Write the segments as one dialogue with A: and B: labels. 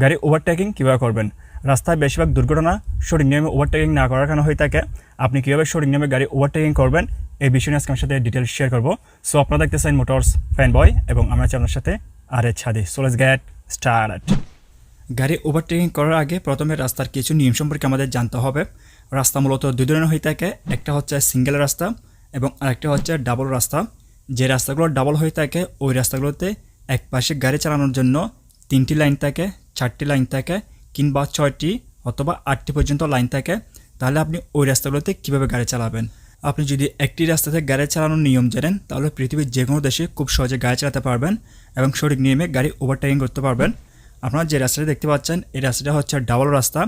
A: গাড়ি ওভারটেকিং কীভাবে করবেন। রাস্তায় বেশিরভাগ দুর্ঘটনা সঠিক নিয়মে ওভারটেকিং না করার কারণে হয়ে থাকে। আপনি কীভাবে সঠিক নিয়মে গাড়ি ওভারটেকিং করবেন এই বিষয় নিয়ে আজকে আমার সাথে ডিটেলস শেয়ার করবো। সো আপনারা দেখতেছেন মোটরস ফ্যান বয় এবং আমরা চ্যানেলের সাথে আরেজ ছাদি। So let's get started. গাড়ি ওভারটেকিং করার আগে প্রথমে রাস্তার কিছু নিয়ম সম্পর্কে আমাদের জানতে হবে। রাস্তা মূলত দুই ধরনের হয়ে থাকে, একটা হচ্ছে সিঙ্গেল রাস্তা এবং আরেকটা হচ্ছে ডাবল রাস্তা। যে রাস্তাগুলো ডাবল হয়ে থাকে ওই রাস্তাগুলোতে এক পাশে গাড়ি চালানোর জন্য 3টি লাইন থাকে, 4টি লাইন থাকে কিংবা 6টি অথবা 8টি পর্যন্ত লাইন থাকে। তাহলে আপনি ওই রাস্তাগুলোতে কীভাবে গাড়ি চালাবেন। আপনি যদি একটি রাস্তাতে গাড়ি চালানোর নিয়ম জানেন তাহলে পৃথিবীর যে কোনো দেশে খুব সহজে গাড়ি চালাতে পারবেন এবং সঠিক নিয়মে গাড়ি ওভারটেকিং করতে পারবেন। আপনারা যে রাস্তাটা দেখতে পাচ্ছেন এই রাস্তাটা হচ্ছে ডাবল রাস্তা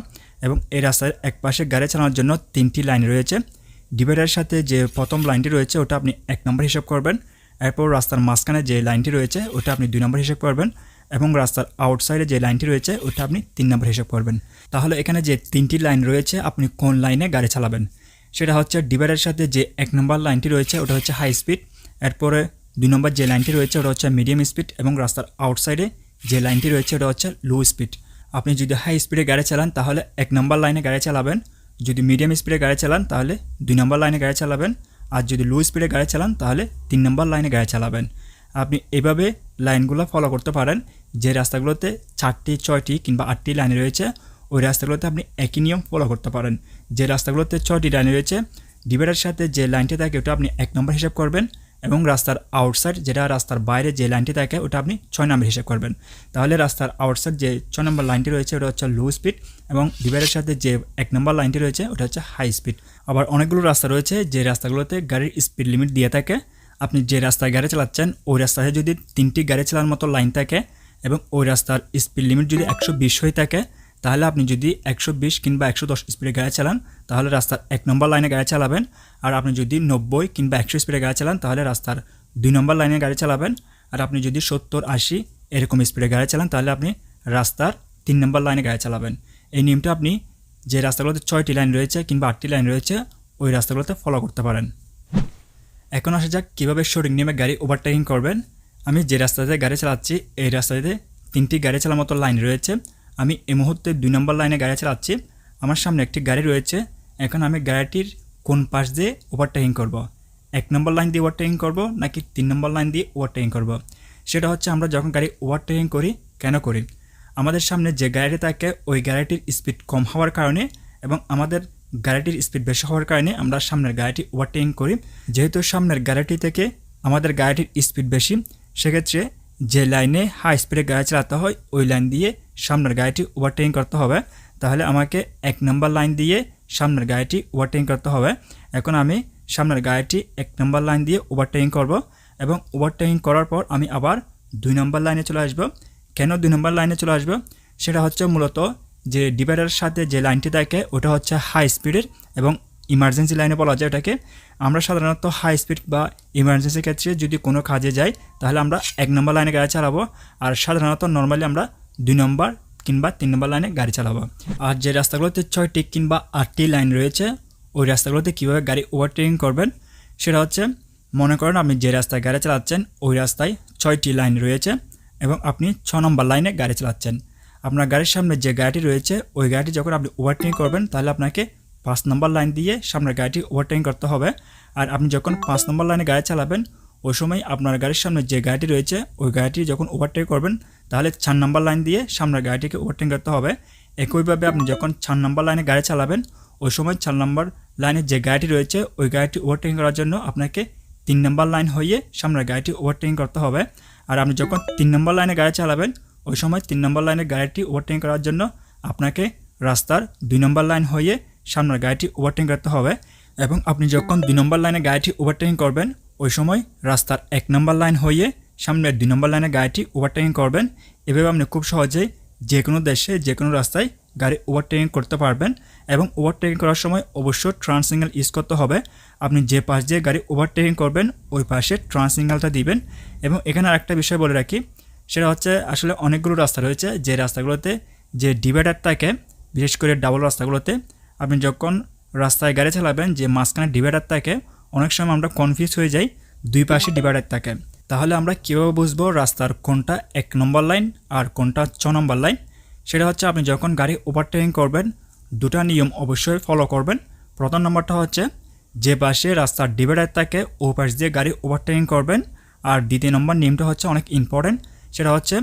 A: এবং এই রাস্তার এক পাশে গাড়ি চালানোর জন্য 3টি লাইন রয়েছে। ডিভাইডারের সাথে যে প্রথম লাইনটি রয়েছে ওটা আপনি 1 নম্বর হিসাব করবেন। এরপর রাস্তার মাঝখানে যে লাইনটি রয়েছে ওটা আপনি 2 নম্বর হিসাব করবেন এবং রাস্তার আউটসাইডে যে লাইনটি রয়েছে ওটা আপনি 3 নম্বর হিসাব করবেন। তাহলে এখানে যে 3টি লাইন রয়েছে আপনি কোন লাইনে গাড়ি চালাবেন সেটা হচ্ছে ডিভাইডারের সাথে যে 1 নম্বর লাইনটি রয়েছে ওটা হচ্ছে হাই স্পিড, এরপরে 2 নম্বর যে লাইনটি রয়েছে ওটা হচ্ছে মিডিয়াম স্পিড এবং রাস্তার আউটসাইডে যে লাইনটি রয়েছে ওটা হচ্ছে লো স্পিড। আপনি যদি হাই স্পিডে গাড়ি চালান তাহলে 1 নম্বর লাইনে গাড়ি চালাবেন, যদি মিডিয়াম স্পিডে গাড়ি চালান তাহলে 2 নম্বর লাইনে গাড়ি চালাবেন, আর যদি লো স্পিডে গাড়ি চালান তাহলে 3 নম্বর লাইনে গাড়ি চালাবেন। আপনি এভাবে লাইনগুলো ফলো করতে পারেন। যে রাস্তাগুলোতে 4টি 6টি কিংবা 8টি লাইন রয়েছে ওই রাস্তাগুলোতে আপনি একই নিয়ম ফলো করতে পারেন। যে রাস্তাগুলোতে 6টি লাইন রয়েছে ডিভাইডারের সাথে যে লাইনটি থাকে ওটা আপনি 1 নম্বর হিসাব করবেন এবং রাস্তার আউটসাইড যেটা রাস্তার বাইরে যে লাইনটি থাকে ওটা আপনি 6 নম্বর হিসাব করবেন। তাহলে রাস্তার আউটসাইড যে 6 নম্বর লাইনটি রয়েছে ওটা হচ্ছে লো স্পিড এবং ডিভাইডারের সাথে যে 1 নম্বর লাইনটি রয়েছে ওটা হচ্ছে হাই স্পিড। আবার অনেকগুলো রাস্তা রয়েছে যে রাস্তাগুলোতে গাড়ির স্পিড লিমিট দিয়ে থাকে। আপনি যে রাস্তায় গাড়ি চালাচ্ছেন ওই রাস্তায় যদি 3টি গাড়ি চালানোর মতো লাইন থাকে এবং ওই রাস্তার স্পিড লিমিট যদি 120 হয়ে থাকে তাহলে আপনি যদি 120 কিংবা 110 স্পিডে গাড়ি চালান তাহলে রাস্তার 1 নম্বর লাইনে গাড়ি চালাবেন। আর আপনি যদি 90 কিংবা 100 স্পিডে গাড়ি চালান তাহলে রাস্তার 2 নম্বর লাইনে গাড়ি চালাবেন। আর আপনি যদি 70 80 এরকম স্পিডে গাড়ি চালান তাহলে আপনি রাস্তার 3 নম্বর লাইনে গাড়ি চালাবেন। এই নিয়মটা আপনি যে রাস্তাগুলোতে 6টি লাইন রয়েছে কিংবা 8টি লাইন রয়েছে ওই রাস্তাগুলোতে ফলো করতে পারেন। এখন আসা যাক কীভাবে সঠিক নিয়মে গাড়ি ওভারটেকিং করবেন। আমি যে রাস্তাতে গাড়ি চালাচ্ছি এই রাস্তাতে 3টি গাড়ি চালার মতো লাইন রয়েছে। আমি এই মুহূর্তে 2 নম্বর লাইনে গাড়ি চালাচ্ছি। আমার সামনে একটি গাড়ি রয়েছে। এখন আমি গাড়িটির কোন পাশ দিয়ে ওভারটেকিং করব, 1 নম্বর লাইন দিয়ে ওভারটেকিং করব নাকি 3 নম্বর লাইন দিয়ে ওভারটেকিং করব। সেটা হচ্ছে আমরা যখন গাড়ি ওভারটেকিং করি কেন করি, আমাদের সামনে যে গাড়িটি থাকে ওই গাড়িটির স্পিড কম হওয়ার কারণে এবং আমাদের গাড়িটির স্পিড বেশি হওয়ার কারণে আমরা সামনের গাড়িটি ওভারটেকিং করি। যেহেতু সামনের গাড়িটি থেকে আমাদের গাড়িটির স্পিড বেশি সেক্ষেত্রে যে লাইনে হাই স্পিডে গাড়ি চালাতে হয় ওই লাইন দিয়ে সামনের গাড়িটি ওভারটেকিং করতে হবে। তাহলে আমাকে 1 নম্বর লাইন দিয়ে সামনের গাড়িটি ওভারটেকিং করতে হবে। এখন আমি সামনের গাড়িটি 1 নম্বর লাইন দিয়ে ওভারটেকিং করব এবং ওভারটেকিং করার পর আমি আবার 2 নম্বর লাইনে চলে আসব। কেন 2 নম্বর লাইনে চলে আসব সেটা হচ্ছে মূলত যে ডিভাইডারের সাথে যে লাইনটি থাকে ওটা হচ্ছে হাই স্পিডের এবং ইমার্জেন্সি লাইনে বলা যায় ওটাকে। আমরা সাধারণত হাই স্পিড বা ইমার্জেন্সির ক্ষেত্রে যদি কোনো কাজে যাই তাহলে আমরা 1 নম্বর লাইনে গাড়ি চালাবো আর সাধারণত নর্মালি আমরা 2 নম্বর কিংবা 3 নম্বর লাইনে গাড়ি চালাবো। আর যে রাস্তাগুলোতে 6টি কিংবা 8টি লাইন রয়েছে ওই রাস্তাগুলোতে কীভাবে গাড়ি ওভারটেকিং করবেন সেটা হচ্ছে মনে করেন আপনি যে রাস্তায় গাড়ি চালাচ্ছেন ওই রাস্তায় 6টি লাইন রয়েছে এবং আপনি 6 নম্বর লাইনে গাড়ি চালাচ্ছেন। আপনার গাড়ির সামনে যে গাড়িটি রয়েছে ওই গাড়িটি যখন আপনি ওভারটেকিং করবেন তাহলে আপনাকে 5 নম্বর লাইন দিয়ে সামনের গাড়িটি ওভারটেকিং করতে হবে। আর আপনি যখন 5 নম্বর লাইনে গাড়ি চালাবেন ওই সময় আপনার গাড়ির সামনে যে গাড়িটি রয়েছে ওই গাড়িটি যখন ওভারটেক করবেন তাহলে 4 নম্বর লাইন দিয়ে সামনের গাড়িটিকে ওভারটেক করতে হবে। একইভাবে আপনি যখন 4 নম্বর লাইনে গাড়ি চালাবেন ওই সময় 4 নম্বর লাইনে যে গাড়িটি রয়েছে ওই গাড়িটি ওভারটেকিং করার জন্য আপনাকে 3 নম্বর লাইন হয়ে সামনের গাড়িটি ওভারটেকিং করতে হবে। আর আপনি যখন 3 নম্বর লাইনে গাড়ি চালাবেন ওই সময় 3 নম্বর লাইনে গাড়িটি ওভারটেকিং করার জন্য আপনাকে রাস্তার 2 নম্বর লাইন হয়ে সামনের গাড়িটি ওভারটেকিং করতে হবে। এবং আপনি যখন 2 নম্বর লাইনে গাড়িটি ওভারটেকিং করবেন ওই সময় রাস্তার 1 নম্বর লাইন হয়ে সামনের 2 নম্বর লাইনে গাড়িটি ওভারটেকিং করবেন। এভাবে আপনি খুব সহজেই যে কোনো দেশে যে কোনো রাস্তায় গাড়ি ওভারটেকিং করতে পারবেন। এবং ওভারটেকিং করার সময় অবশ্যই ট্রান্স সিগন্যাল ইউজ করতে হবে। আপনি যে পাশ দিয়ে গাড়ি ওভারটেকিং করবেন ওই পাশে ট্রান্স সিগন্যালটা দিবেন। এবং এখানে আরেকটা বিষয় বলে রাখি সেটা হচ্ছে আসলে অনেকগুলো রাস্তা রয়েছে যে রাস্তাগুলোতে যে ডিভাইডার থাকে, বিশেষ করে ডাবল রাস্তাগুলোতে আপনি যখন রাস্তায় গাড়ি চালাবেন যে মাঝখানে ডিভাইডার থাকে অনেক সময় আমরা কনফিউজ হয়ে যাই, দুই পাশে ডিভাইডার থাকে। তাহলে আমরা কীভাবে বুঝবো রাস্তার কোনটা 1 নম্বর লাইন আর কোনটা 6 নম্বর লাইন। সেটা হচ্ছে আপনি যখন গাড়ি ওভারটেকিং করবেন দুটো নিয়ম অবশ্যই ফলো করবেন। প্রথম নম্বরটা হচ্ছে যে পাশে রাস্তার ডিভাইডার থাকে ওই পাশ দিয়ে গাড়ি ওভারটেকিং করবেন। আর দ্বিতীয় নম্বর নিয়মটা হচ্ছে অনেক ইম্পর্টেন্ট, সেটা হচ্ছে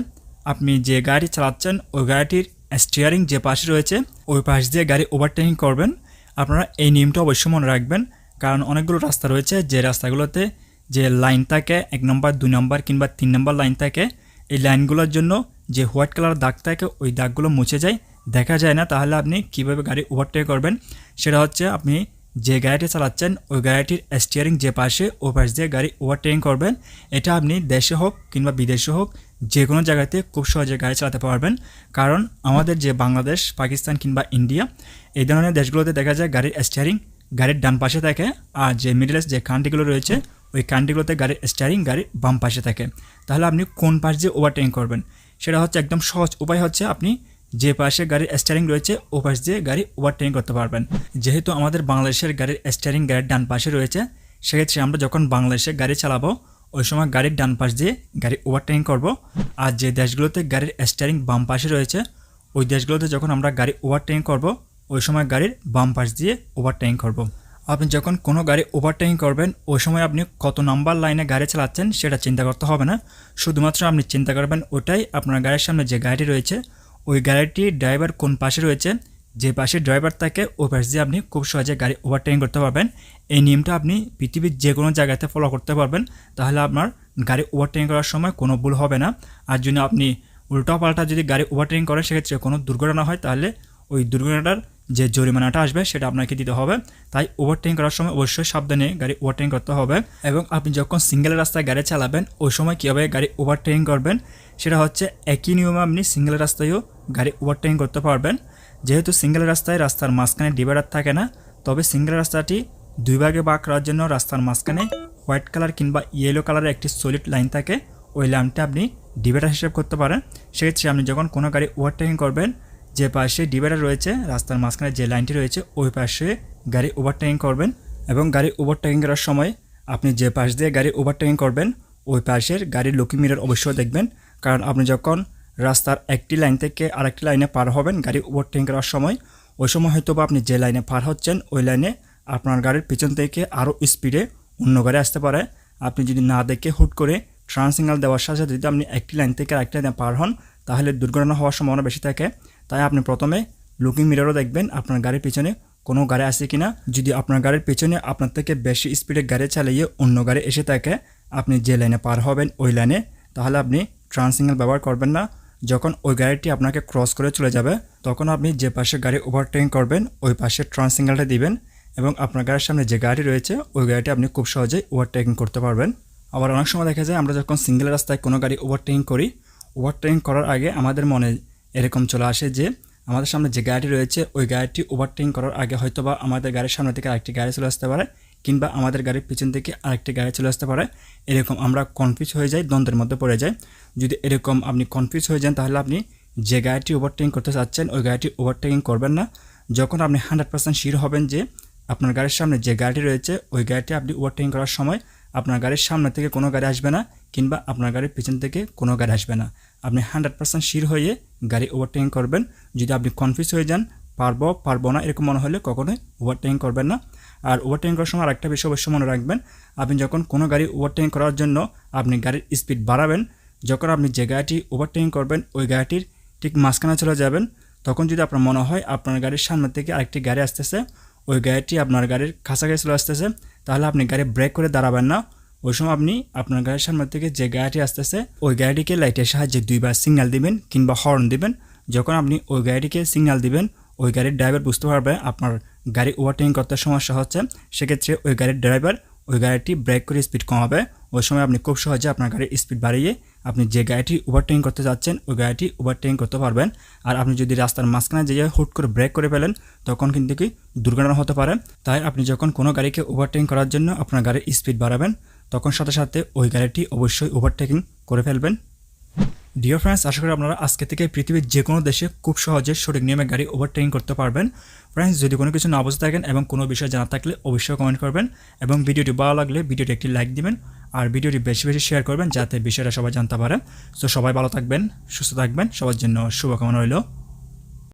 A: আপনি যে গাড়ি চালাচ্ছেন ওই গাড়িটির স্টিয়ারিং যে পাশে রয়েছে ওই পাশ দিয়ে গাড়ি ওভারটেকিং করবেন। আপনারা এই নিয়মটা অবশ্যই মনে রাখবেন, কারণ অনেকগুলো রাস্তা রয়েছে যে রাস্তাগুলোতে যে লাইন থাকে 1 নম্বর 2 নম্বর কিংবা 3 নম্বর লাইন থাকে, এই লাইনগুলোর জন্য যে হোয়াইট কালার দাগ থাকে ওই দাগগুলো মুছে যায়, দেখা যায় না। তাহলে আপনি কিভাবে গাড়ি ওভারটেক করবেন, সেটা হচ্ছে আপনি যে গাড়িটি চালাচ্ছেন ওই গাড়িটির স্টিয়ারিং যে পাশে ওই পাশ দিয়ে গাড়ি ওভারটেকিং করবেন। এটা আপনি দেশে হোক কিংবা বিদেশে হোক যে কোনো জায়গাতে খুব সহজে গাড়ি চালাতে পারবেন। কারণ আমাদের যে বাংলাদেশ, পাকিস্তান কিংবা ইন্ডিয়া এই ধরনের দেশগুলোতে দেখা যায় গাড়ির স্টিয়ারিং গাড়ির ডান পাশে থাকে, আর যে মিডলেস যে কান্ট্রিগুলো রয়েছে ওই কান্ট্রিগুলোতে গাড়ির স্টিয়ারিং গাড়ির বাম পাশে থাকে। তাহলে আপনি কোন পাশ দিয়ে ওভারটেকিং করবেন সেটা হচ্ছে একদম সহজ উপায় হচ্ছে আপনি যে পাশে গাড়ির স্টিয়ারিং রয়েছে ও পাশ দিয়ে গাড়ি ওভারটেকিং করতে পারবেন। যেহেতু আমাদের বাংলাদেশের গাড়ির স্টিয়ারিং গাড়ির ডান পাশে রয়েছে, সেক্ষেত্রে আমরা যখন বাংলাদেশে গাড়ি চালাবো ওই সময় গাড়ির ডান পাশ দিয়ে গাড়ি ওভারটেকিং করব। আর যে দেশগুলোতে গাড়ির স্টিয়ারিং বাম পাশে রয়েছে ওই দেশগুলোতে যখন আমরা গাড়ি ওভারটেকিং করব ওই সময় গাড়ির বাম পাশ দিয়ে ওভারটেকিং করব। আপনি যখন কোনো গাড়ি ওভারটেকিং করবেন ওই সময় আপনি কত নাম্বার লাইনে গাড়ি চালাচ্ছেন সেটা চিন্তা করতে হবে না, শুধুমাত্র আপনি চিন্তা করবেন ওটাই আপনার গাড়ির সামনে যে গাড়িটি রয়েছে ওই গাড়িটির ড্রাইভার কোন পাশে রয়েছে, যে পাশে ড্রাইভার থাকে ওই পাশ দিয়ে আপনি খুব সহজে গাড়ি ওভারটেকিং করতে পারবেন। এই নিয়মটা আপনি পৃথিবীর যে কোনো জায়গাতে ফলো করতে পারবেন, তাহলে আপনার গাড়ি ওভারটেকিং করার সময় কোনো ভুল হবে না। আর যদি আপনি উল্টাপাল্টা যদি গাড়ি ওভারটেকিং করেন সেক্ষেত্রে কোনো দুর্ঘটনা হয় তাহলে ওই দুর্ঘটনাটার যে জরিমানাটা আসবে সেটা আপনাকে দিতে হবে। তাই ওভারটেকিং করার সময় অবশ্যই সাবধানে গাড়ি ওভারটেকিং করতে হবে। এবং আপনি যখন সিঙ্গেল রাস্তায় গাড়ি চালাবেন ওই সময় কীভাবে গাড়ি ওভারটেকিং করবেন সেটা হচ্ছে একই নিয়মে আপনি সিঙ্গেল রাস্তায়ও গাড়ি ওভারটেকিং করতে পারবেন। যেহেতু সিঙ্গেল রাস্তায় রাস্তার মাঝখানে ডিভাইডার থাকে না, তবে সিঙ্গেল রাস্তাটি দুই ভাগে ভাগ করার জন্য রাস্তার মাঝখানে হোয়াইট কালার কিংবা ইয়েলো কালারের একটি সলিড লাইন থাকে, ওই লাইনটা আপনি ডিভাইডার হিসেবে করতে পারেন। সেক্ষেত্রে আপনি যখন কোনো গাড়ি ওভারটেকিং করবেন যে পাশে ডিভাইডার রয়েছে রাস্তার মাঝখানে যে লাইনটি রয়েছে ওই পাশে গাড়ি ওভারটেকিং করবেন। এবং গাড়ি ওভারটেকিং করার সময় আপনি যে পাশ দিয়ে গাড়ি ওভারটেকিং করবেন ওই পাশের গাড়ির লুকিং মিরর অবশ্যই দেখবেন, কারণ আপনি যখন রাস্তার একটি লাইন থেকে আরেকটি লাইনে পার হবেন গাড়ি ওভারটেকিং করার সময়, ওই সময় হয়তো বা আপনি যে লাইনে পার হচ্ছেন ওই লাইনে আপনার গাড়ির পিছন থেকে আরও স্পিডে অন্য গাড়ি আসতে পারে। আপনি যদি না দেখে হুট করে ট্রান সিগন্যাল দেওয়ার সাথে যদি আপনি একটি লাইন থেকে আরেকটি লাইনে পার হন তাহলে দুর্ঘটনা হওয়ার সম্ভাবনা বেশি থাকে। তাই আপনি প্রথমে লুকিং মিররও দেখবেন আপনার গাড়ির পিছনে কোনো গাড়ি আসে কিনা। যদি আপনার গাড়ির পিছনে আপনার থেকে বেশি স্পিডে গাড়ি চালিয়ে অন্য গাড়ি এসে থাকে, আপনি যে লাইনে পার হবেন ওই লাইনে, তাহলে আপনি ট্রান সিগন্যাল ব্যবহার করবেন না। যখন ওই গাড়িটি আপনাকে ক্রস করে চলে যাবে তখন আপনি যে পাশে গাড়ি ওভারটেকিং করবেন ওই পাশে ট্রান সিগন্যালটা দিবেন এবং আপনার গাড়ির সামনে যে গাড়ি রয়েছে ওই গাড়িটি আপনি খুব সহজেই ওভারটেকিং করতে পারবেন। আবার অনেক সময় দেখা যায় আমরা যখন সিঙ্গেল রাস্তায় কোনো গাড়ি ওভারটেকিং করি, ওভারটেকিং করার আগে আমাদের মনে এরকম চলে আসে যে আমাদের সামনে যে গাড়িটি রয়েছে ওই গাড়িটি ওভারটেকিং করার আগে হয়তোবা আমাদের গাড়ির সামনে থেকে আরেকটি গাড়ি চলে আসতে পারে কিংবা আমাদের গাড়ির পিছন থেকে আরেকটি গাড়ি চলে আসতে পারে। এরকম আমরা কনফিউজ হয়ে যাই, দ্বন্দ্বের মধ্যে পড়ে যাই। যদি এরকম আপনি কনফিউজ হয়ে যান তাহলে আপনি যে গাড়িটি ওভারটেকিং করতে চাচ্ছেন ওই গাড়িটি ওভারটেকিং করবেন না। যখন আপনি 100% শিওর হবেন যে আপনার গাড়ির সামনে যে গাড়িটি রয়েছে ওই গাড়িটি আপনি ওভারটেকিং করার সময় আপনার গাড়ির সামনে থেকে কোনো গাড়ি আসবে না কিংবা আপনার গাড়ির পিছন থেকে কোনো গাড়ি আসবে না, আপনি 100% শিওর হয়ে গাড়ি ওভারটেকিং করবেন। যদি আপনি কনফিউজ হয়ে যান পারবো না এরকম মনে হলে কখনোই ওভারটেকিং করবেন না। আর ওভারটেকিং করার সময় আরেকটা বিষয় অবশ্যই মনে রাখবেন, আপনি যখন কোনো গাড়ি ওভারটেকিং করার জন্য আপনি গাড়ির স্পিড বাড়াবেন, যখন আপনি যে গাড়িটি ওভারটেকিং করবেন ওই গাড়িটির ঠিক মাঝখানে চলে যাবেন, তখন যদি আপনার মনে হয় আপনার গাড়ির সামনে থেকে আরেকটি গাড়ি আসতেছে, ওই গাড়িটি আপনার গাড়ির কাছাকাছি চলে আসতেছে, তাহলে আপনি গাড়ি ব্রেক করে দাঁড়াবেন না। ওই সময় আপনি আপনার গাড়ির সামনে থেকে যে গাড়িটি আসতেছে ওই গাড়িটিকে লাইটের সাহায্যে দুইবার সিগন্যাল দিবেন কিংবা হর্ন দিবেন। যখন আপনি ওই গাড়িটিকে সিগন্যাল দিবেন ওই গাড়ির ড্রাইভার বুঝতে পারবে আপনার গাড়ি ওভারটেকিং করতে সমস্যা হচ্ছে, সেক্ষেত্রে ওই গাড়ির ড্রাইভার ওই গাড়িটি ব্রেক করে স্পিড কমাবে। ওই সময় আপনি খুব সহজে আপনার গাড়ির স্পিড বাড়িয়ে আপনি যে গাড়িটি ওভারটেকিং করতে যাচ্ছেন ওই গাড়িটি ওভারটেকিং করতে পারবেন। আর আপনি যদি রাস্তার মাঝখানে যেয়ে হুট করে ব্রেক করে ফেলেন তখন কিন্তু কি দুর্ঘটনা হতে পারে। তাই আপনি যখন কোনো গাড়িকে ওভারটেকিং করার জন্য আপনার গাড়ির স্পিড বাড়াবেন তখন সাথে সাথে ওই গাড়িটি অবশ্যই ওভারটেকিং করে ফেলবেন। ডিয়ার ফ্রেন্ডস, আশা করি আপনারা আজকে থেকে পৃথিবীর যে কোনো দেশে খুব সহজে সঠিক নিয়মে গাড়ি ওভারটেকিং করতে পারবেন। ফ্রেন্ডস, যদি কোনো কিছু না বুঝে থাকেন এবং কোনো বিষয় জানা থাকলে অবশ্যই কমেন্ট করবেন এবং ভিডিওটি ভালো লাগলে ভিডিওটি একটি লাইক দিবেন আর ভিডিওটি বেশি বেশি শেয়ার করবেন যাতে বিষয়টা সবাই জানতে পারে। সো সবাই ভালো থাকবেন, সুস্থ থাকবেন, সবার জন্য শুভকামনা রইল।